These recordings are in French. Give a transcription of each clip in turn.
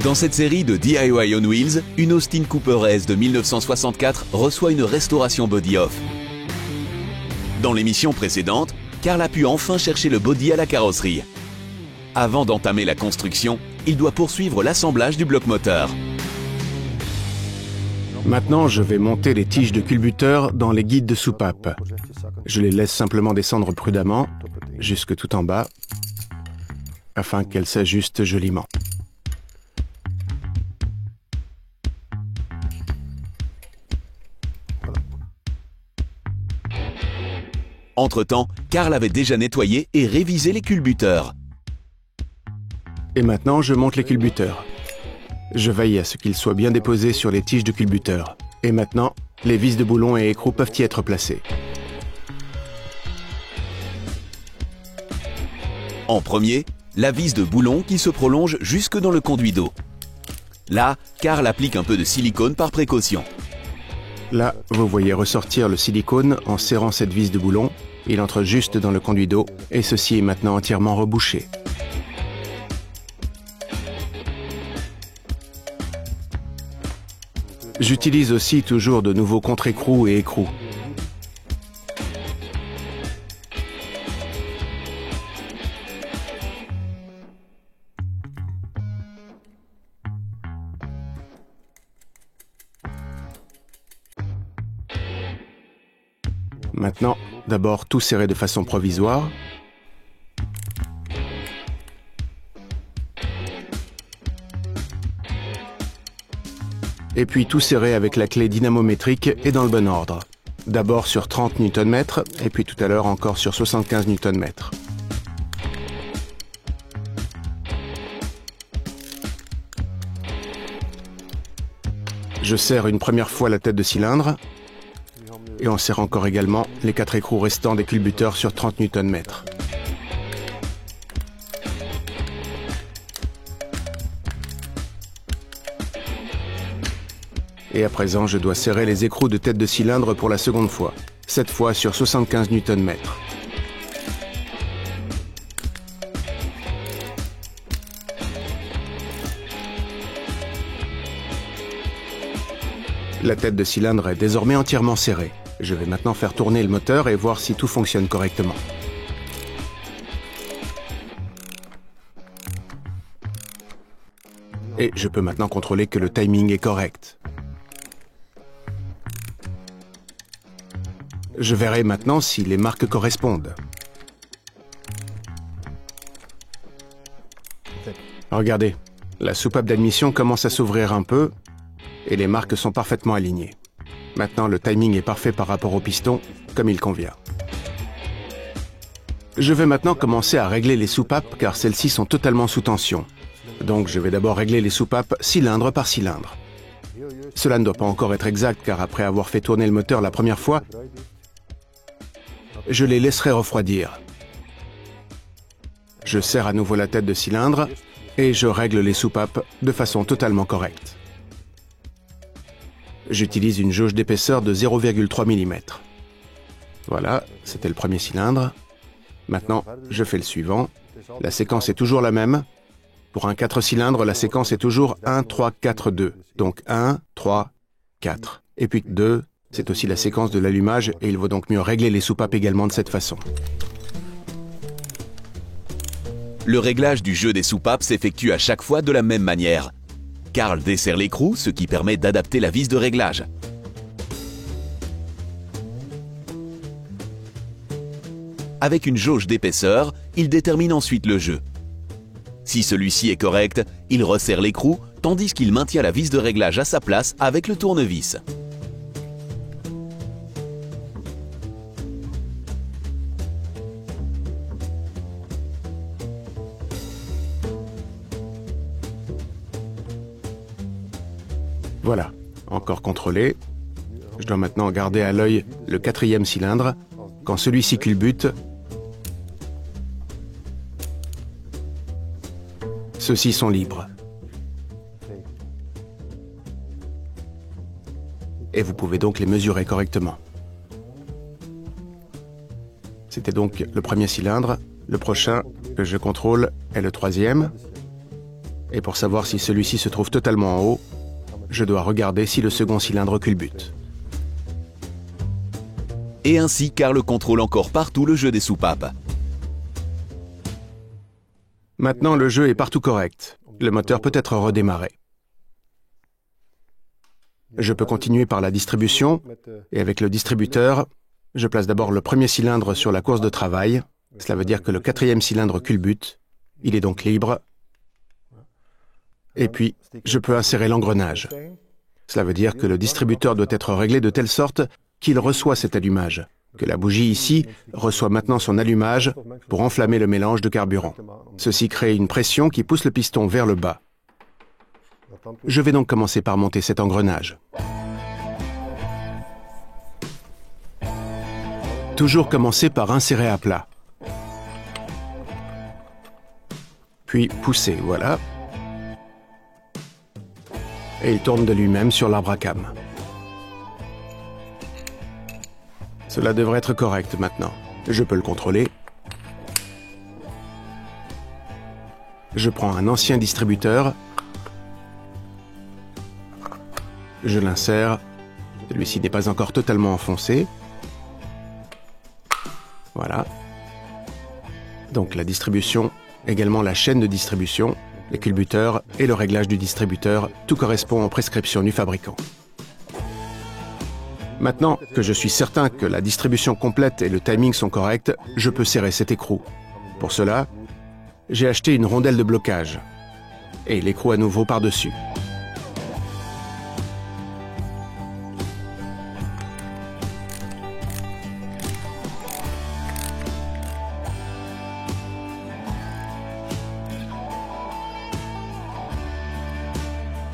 Dans cette série de DIY on Wheels, une Austin Cooper S de 1964 reçoit une restauration body-off. Dans l'émission précédente, Carl a pu enfin chercher le body à la carrosserie. Avant d'entamer la construction, il doit poursuivre l'assemblage du bloc moteur. Maintenant, je vais monter les tiges de culbuteur dans les guides de soupape. Je les laisse simplement descendre prudemment, jusque tout en bas, afin qu'elles s'ajustent joliment. Entre-temps, Carl avait déjà nettoyé et révisé les culbuteurs. Et maintenant, je monte les culbuteurs. Je veille à ce qu'ils soient bien déposés sur les tiges de culbuteur. Et maintenant, les vis de boulon et écrou peuvent y être placées. En premier, la vis de boulon qui se prolonge jusque dans le conduit d'eau. Là, Carl applique un peu de silicone par précaution. Là, vous voyez ressortir le silicone en serrant cette vis de boulon. Il entre juste dans le conduit d'eau et ceci est maintenant entièrement rebouché. J'utilise aussi toujours de nouveaux contre-écrous et écrous. Maintenant, d'abord tout serrer de façon provisoire. Et puis tout serrer avec la clé dynamométrique et dans le bon ordre. D'abord sur 30 Nm et puis tout à l'heure encore sur 75 Nm. Je serre une première fois la tête de cylindre et on serre encore également les 4 écrous restants des culbuteurs sur 30 Nm. Et à présent, je dois serrer les écrous de tête de cylindre pour la seconde fois, cette fois sur 75 Nm. La tête de cylindre est désormais entièrement serrée. Je vais maintenant faire tourner le moteur et voir si tout fonctionne correctement. Et je peux maintenant contrôler que le timing est correct. Je verrai maintenant si les marques correspondent. Regardez, la soupape d'admission commence à s'ouvrir un peu et les marques sont parfaitement alignées. Maintenant, le timing est parfait par rapport au piston, comme il convient. Je vais maintenant commencer à régler les soupapes car celles-ci sont totalement sous tension. Donc je vais d'abord régler les soupapes cylindre par cylindre. Cela ne doit pas encore être exact car après avoir fait tourner le moteur la première fois, je les laisserai refroidir. Je serre à nouveau la tête de cylindre et je règle les soupapes de façon totalement correcte. J'utilise une jauge d'épaisseur de 0,3 mm. Voilà, c'était le premier cylindre. Maintenant, je fais le suivant. La séquence est toujours la même. Pour un 4 cylindres, la séquence est toujours 1, 3, 4, 2. Donc 1, 3, 4. Et puis 2, c'est aussi la séquence de l'allumage et il vaut donc mieux régler les soupapes également de cette façon. Le réglage du jeu des soupapes s'effectue à chaque fois de la même manière. Carl desserre l'écrou, ce qui permet d'adapter la vis de réglage. Avec une jauge d'épaisseur, il détermine ensuite le jeu. Si celui-ci est correct, il resserre l'écrou, tandis qu'il maintient la vis de réglage à sa place avec le tournevis. Voilà, encore contrôlé. Je dois maintenant garder à l'œil le 4e cylindre. Quand celui-ci culbute, ceux-ci sont libres. Et vous pouvez donc les mesurer correctement. C'était donc le premier cylindre. Le prochain que je contrôle est le 3e. Et pour savoir si celui-ci se trouve totalement en haut, je dois regarder si le second cylindre culbute. Et ainsi, Karl contrôle encore partout le jeu des soupapes. Maintenant, le jeu est partout correct. Le moteur peut être redémarré. Je peux continuer par la distribution, et avec le distributeur, je place d'abord le premier cylindre sur la course de travail. Cela veut dire que le quatrième cylindre culbute. Il est donc libre. Et puis, je peux insérer l'engrenage. Cela veut dire que le distributeur doit être réglé de telle sorte qu'il reçoit cet allumage, que la bougie ici reçoit maintenant son allumage pour enflammer le mélange de carburant. Ceci crée une pression qui pousse le piston vers le bas. Je vais donc commencer par monter cet engrenage. Toujours commencer par insérer à plat. Puis pousser, voilà. Et il tourne de lui-même sur l'arbre à cames. Cela devrait être correct maintenant. Je peux le contrôler. Je prends un ancien distributeur. Je l'insère. Celui-ci n'est pas encore totalement enfoncé. Voilà. Donc la distribution, également la chaîne de distribution, les culbuteurs et le réglage du distributeur, tout correspond aux prescriptions du fabricant. Maintenant que je suis certain que la distribution complète et le timing sont corrects, je peux serrer cet écrou. Pour cela, j'ai acheté une rondelle de blocage et l'écrou à nouveau par-dessus.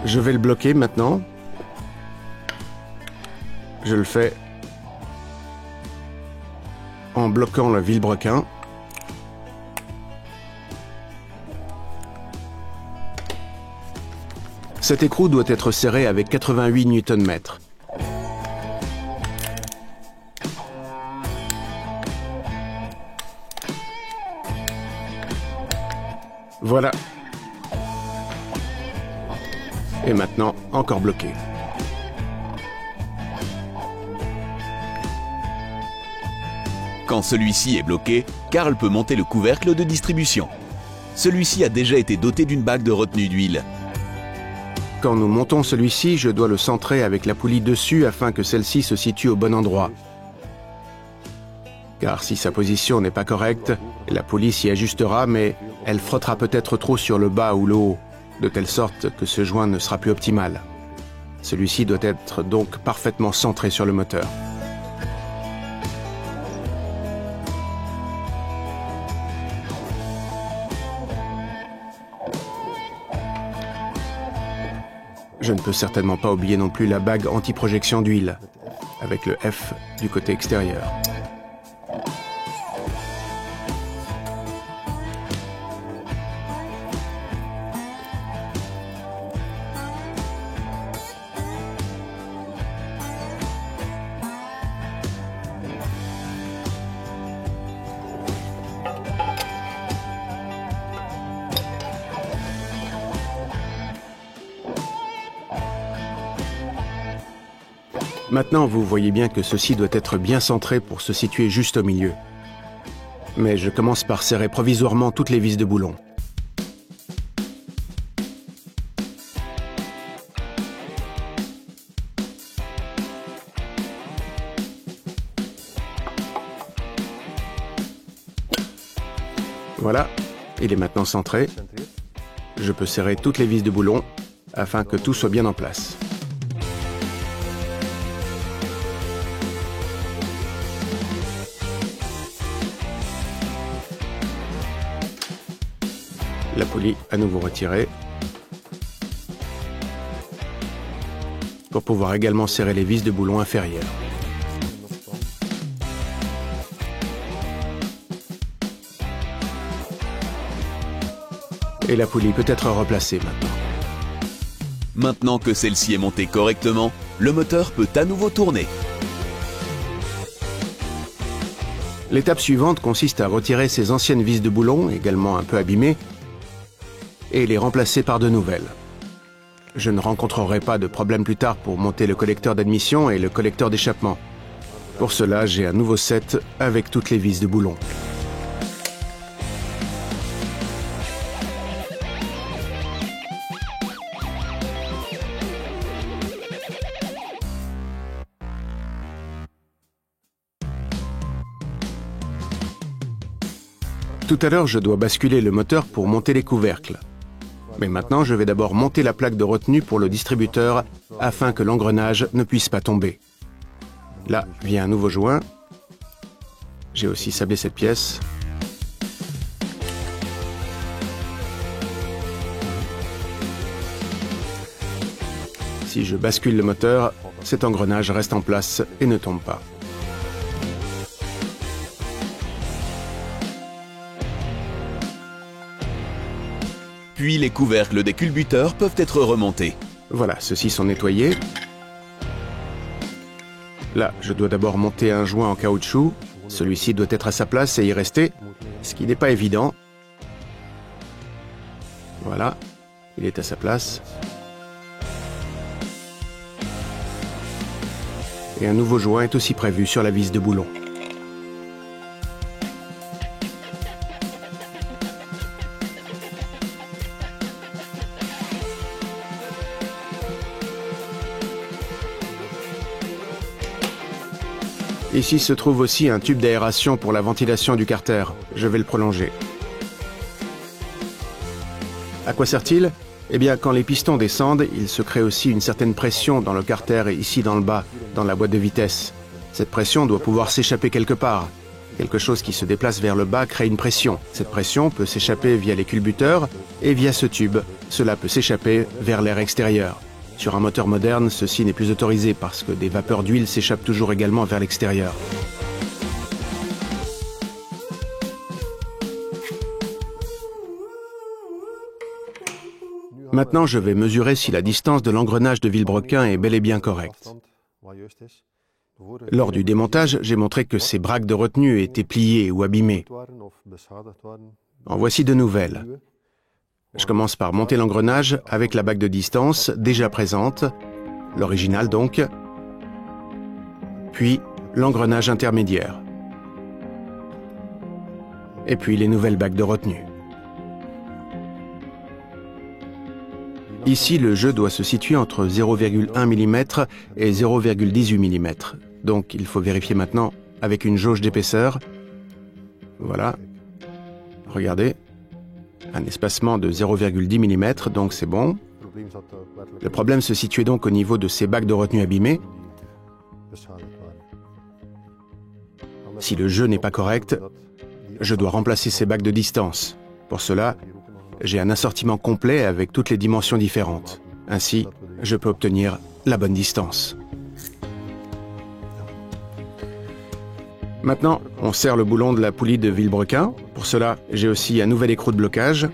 Je vais le bloquer maintenant. Je le fais en bloquant le vilebrequin. Cet écrou doit être serré avec 88 Nm. Voilà. Et maintenant, encore bloqué. Quand celui-ci est bloqué, Karl peut monter le couvercle de distribution. Celui-ci a déjà été doté d'une bague de retenue d'huile. Quand nous montons celui-ci, je dois le centrer avec la poulie dessus afin que celle-ci se situe au bon endroit. Car si sa position n'est pas correcte, la poulie s'y ajustera, mais elle frottera peut-être trop sur le bas ou le haut, de telle sorte que ce joint ne sera plus optimal. Celui-ci doit être donc parfaitement centré sur le moteur. Je ne peux certainement pas oublier non plus la bague anti-projection d'huile, avec le F du côté extérieur. Maintenant, vous voyez bien que ceci doit être bien centré pour se situer juste au milieu. Mais je commence par serrer provisoirement toutes les vis de boulon. Voilà, il est maintenant centré. Je peux serrer toutes les vis de boulon afin que tout soit bien en place. La poulie à nouveau retirée. Pour pouvoir également serrer les vis de boulon inférieures. Et la poulie peut être replacée maintenant. Maintenant que celle-ci est montée correctement, le moteur peut à nouveau tourner. L'étape suivante consiste à retirer ces anciennes vis de boulon, également un peu abîmées, et les remplacer par de nouvelles. Je ne rencontrerai pas de problème plus tard pour monter le collecteur d'admission et le collecteur d'échappement. Pour cela, j'ai un nouveau set avec toutes les vis de boulon. Tout à l'heure, je dois basculer le moteur pour monter les couvercles. Mais maintenant, je vais d'abord monter la plaque de retenue pour le distributeur afin que l'engrenage ne puisse pas tomber. Là vient un nouveau joint. J'ai aussi sablé cette pièce. Si je bascule le moteur, cet engrenage reste en place et ne tombe pas. Puis les couvercles des culbuteurs peuvent être remontés. Voilà, ceux-ci sont nettoyés. Là, je dois d'abord monter un joint en caoutchouc. Celui-ci doit être à sa place et y rester, ce qui n'est pas évident. Voilà, il est à sa place. Et un nouveau joint est aussi prévu sur la vis de boulon. Ici se trouve aussi un tube d'aération pour la ventilation du carter. Je vais le prolonger. À quoi sert-il? Eh bien, quand les pistons descendent, il se crée aussi une certaine pression dans le carter et ici dans le bas, dans la boîte de vitesse. Cette pression doit pouvoir s'échapper quelque part. Quelque chose qui se déplace vers le bas crée une pression. Cette pression peut s'échapper via les culbuteurs et via ce tube. Cela peut s'échapper vers l'air extérieur. Sur un moteur moderne, ceci n'est plus autorisé parce que des vapeurs d'huile s'échappent toujours également vers l'extérieur. Maintenant, je vais mesurer si la distance de l'engrenage de Villebrequin est bel et bien correcte. Lors du démontage, j'ai montré que ces braques de retenue étaient pliées ou abîmées. En voici de nouvelles. Je commence par monter l'engrenage avec la bague de distance déjà présente, l'original donc, puis l'engrenage intermédiaire, et puis les nouvelles bagues de retenue. Ici, le jeu doit se situer entre 0,1 mm et 0,18 mm, donc il faut vérifier maintenant avec une jauge d'épaisseur. Voilà, regardez. Un espacement de 0,10 mm, donc c'est bon. Le problème se situait donc au niveau de ces bagues de retenue abîmées. Si le jeu n'est pas correct, je dois remplacer ces bagues de distance. Pour cela, j'ai un assortiment complet avec toutes les dimensions différentes. Ainsi, je peux obtenir la bonne distance. Maintenant, on serre le boulon de la poulie de Villebrequin. Pour cela, j'ai aussi un nouvel écrou de blocage.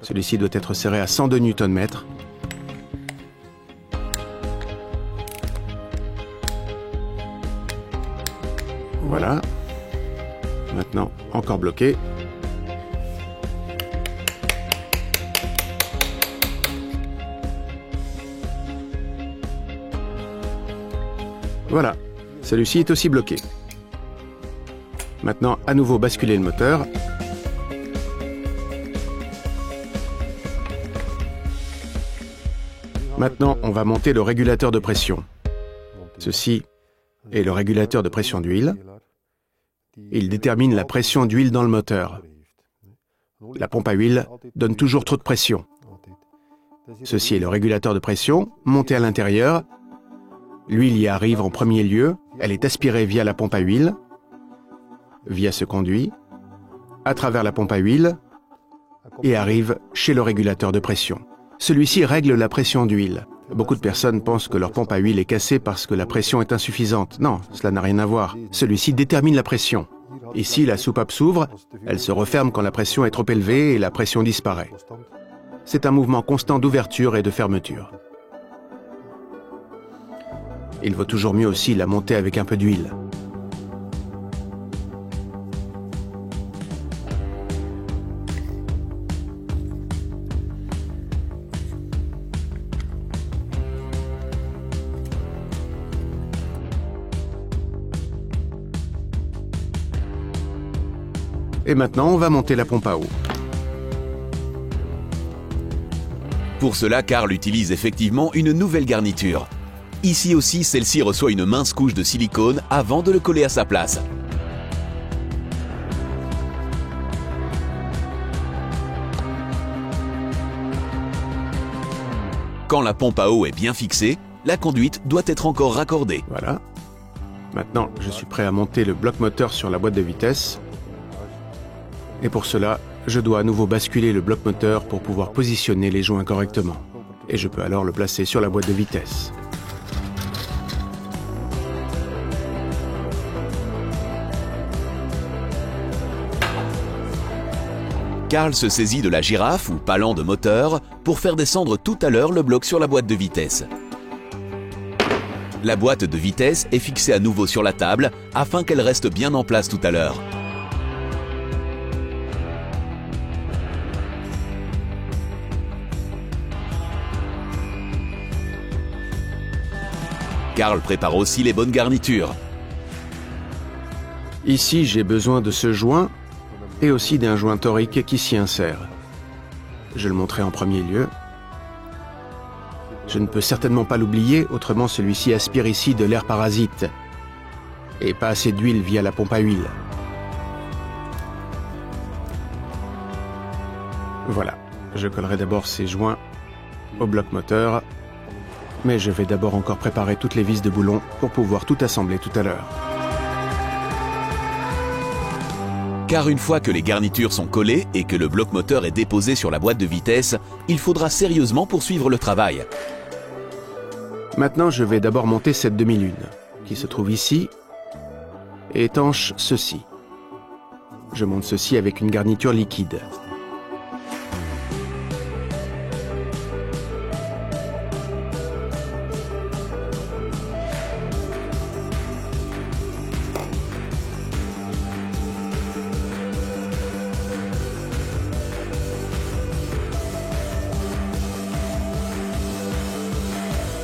Celui-ci doit être serré à 102 Nm. Voilà. Maintenant, encore bloqué. Voilà. Celui-ci est aussi bloqué. Maintenant, à nouveau basculer le moteur. Maintenant, on va monter le régulateur de pression. Ceci est le régulateur de pression d'huile. Il détermine la pression d'huile dans le moteur. La pompe à huile donne toujours trop de pression. Ceci est le régulateur de pression, monté à l'intérieur. L'huile y arrive en premier lieu, elle est aspirée via la pompe à huile, via ce conduit, à travers la pompe à huile, et arrive chez le régulateur de pression. Celui-ci règle la pression d'huile. Beaucoup de personnes pensent que leur pompe à huile est cassée parce que la pression est insuffisante. Non, cela n'a rien à voir. Celui-ci détermine la pression. Ici, la soupape s'ouvre, elle se referme quand la pression est trop élevée et la pression disparaît. C'est un mouvement constant d'ouverture et de fermeture. Il vaut toujours mieux aussi la monter avec un peu d'huile. Et maintenant, on va monter la pompe à eau. Pour cela, Karl utilise effectivement une nouvelle garniture. Ici aussi, celle-ci reçoit une mince couche de silicone avant de le coller à sa place. Quand la pompe à eau est bien fixée, la conduite doit être encore raccordée. Voilà. Maintenant, je suis prêt à monter le bloc moteur sur la boîte de vitesse. Et pour cela, je dois à nouveau basculer le bloc moteur pour pouvoir positionner les joints correctement. Et je peux alors le placer sur la boîte de vitesse. Karl se saisit de la girafe ou palan de moteur pour faire descendre tout à l'heure le bloc sur la boîte de vitesse. La boîte de vitesse est fixée à nouveau sur la table afin qu'elle reste bien en place tout à l'heure. Karl prépare aussi les bonnes garnitures. Ici, j'ai besoin de ce joint et aussi d'un joint torique qui s'y insère. Je le montrerai en premier lieu. Je ne peux certainement pas l'oublier, autrement celui-ci aspire ici de l'air parasite et pas assez d'huile via la pompe à huile. Voilà, je collerai d'abord ces joints au bloc moteur, mais je vais d'abord encore préparer toutes les vis de boulon pour pouvoir tout assembler tout à l'heure. Car une fois que les garnitures sont collées et que le bloc moteur est déposé sur la boîte de vitesse, il faudra sérieusement poursuivre le travail. Maintenant, je vais d'abord monter cette demi-lune, qui se trouve ici, et étanche ceci. Je monte ceci avec une garniture liquide.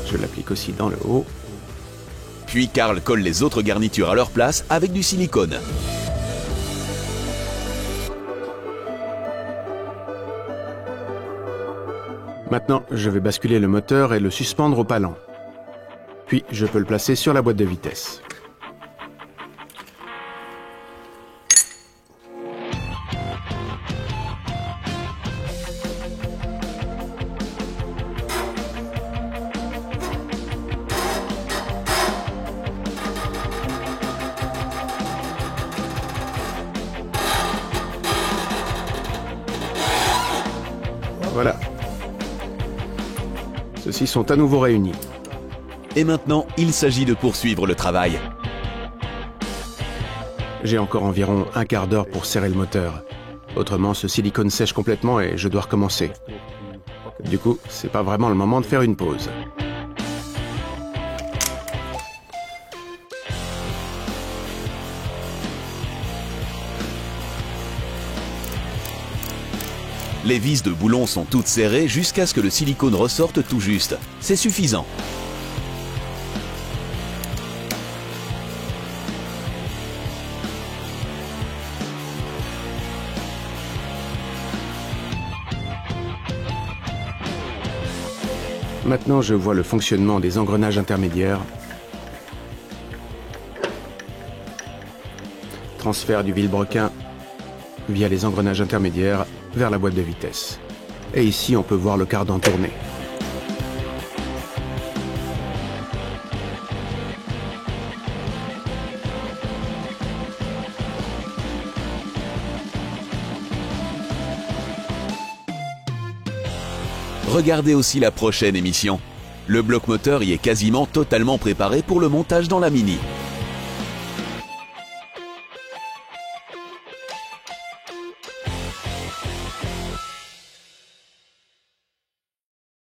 Je l'applique aussi dans le haut. Puis Karl colle les autres garnitures à leur place avec du silicone. Maintenant, je vais basculer le moteur et le suspendre au palan. Puis, je peux le placer sur la boîte de vitesse. Voilà. Ceux-ci sont à nouveau réunis. Et maintenant, il s'agit de poursuivre le travail. J'ai encore environ un quart d'heure pour serrer le moteur. Autrement, ce silicone sèche complètement et je dois recommencer. Du coup, c'est pas vraiment le moment de faire une pause. Les vis de boulon sont toutes serrées jusqu'à ce que le silicone ressorte tout juste. C'est suffisant. Maintenant, je vois le fonctionnement des engrenages intermédiaires. Transfert du vilebrequin via les engrenages intermédiaires vers la boîte de vitesse. Et ici, on peut voir le cardan tourner. Regardez aussi la prochaine émission. Le bloc moteur y est quasiment totalement préparé pour le montage dans la Mini.